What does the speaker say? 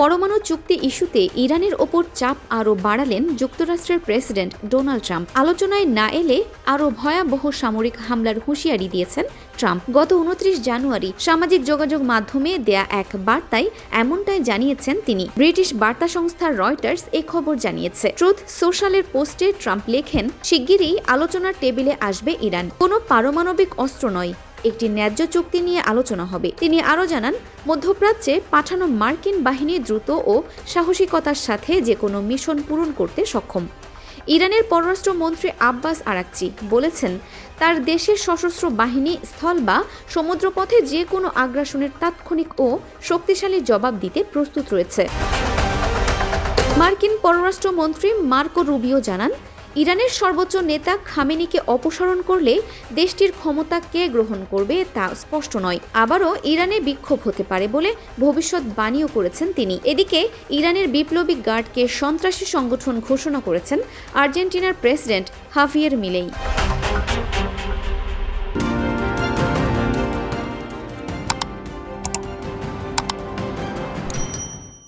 পরমাণু চুক্তি ইস্যুতে ইরানের ওপর চাপ আরও বাড়ালেন যুক্তরাষ্ট্রের প্রেসিডেন্ট ডোনাল্ড ট্রাম্প। আলোচনায় না এলে আরও ভয়াবহ সামরিক হামলার হুঁশিয়ারি দিয়েছেন ট্রাম্প। গত 29 জানুয়ারি সামাজিক যোগাযোগ মাধ্যমে দেয়া এক বার্তায় এমনটাই জানিয়েছেন তিনি। ব্রিটিশ বার্তা সংস্থা রয়টার্স এ খবর জানিয়েছে। ট্রুথ সোশ্যালের পোস্টে ট্রাম্প লেখেন, শিগগিরই আলোচনার টেবিলে আসবে ইরান। কোনো পারমাণবিক অস্ত্র নয়, একটি ন্যায্য চুক্তি নিয়ে আলোচনা হবে। তিনি আরও জানান, মধ্যপ্রাচ্যে পাঠানো মার্কিন বাহিনী দ্রুত ও সাহসিকতার সাথে যে কোনো মিশন পূরণ করতে সক্ষম। ইরানের পররাষ্ট্রমন্ত্রী আব্বাস আরাকচি বলেছেন, তার দেশের সশস্ত্র বাহিনী স্থল বা সমুদ্রপথে যে কোনো আগ্রাসনের তাৎক্ষণিক ও শক্তিশালী জবাব দিতে প্রস্তুত রয়েছে। মার্কিন পররাষ্ট্রমন্ত্রী মার্কো রুবিও জানান, ইরানের সর্বোচ্চ নেতা খামেনিকে অপসারণ করলে দেশটির ক্ষমতা কে গ্রহণ করবে তা স্পষ্ট নয়। আবারও ইরানে বিক্ষোভ হতে পারে বলে ভবিষ্যৎবাণীও করেছেন তিনি। এদিকে ইরানের বিপ্লবী গার্ডকে সন্ত্রাসী সংগঠন ঘোষণা করেছেন আর্জেন্টিনার প্রেসিডেন্ট হাভিয়ের মিলেই।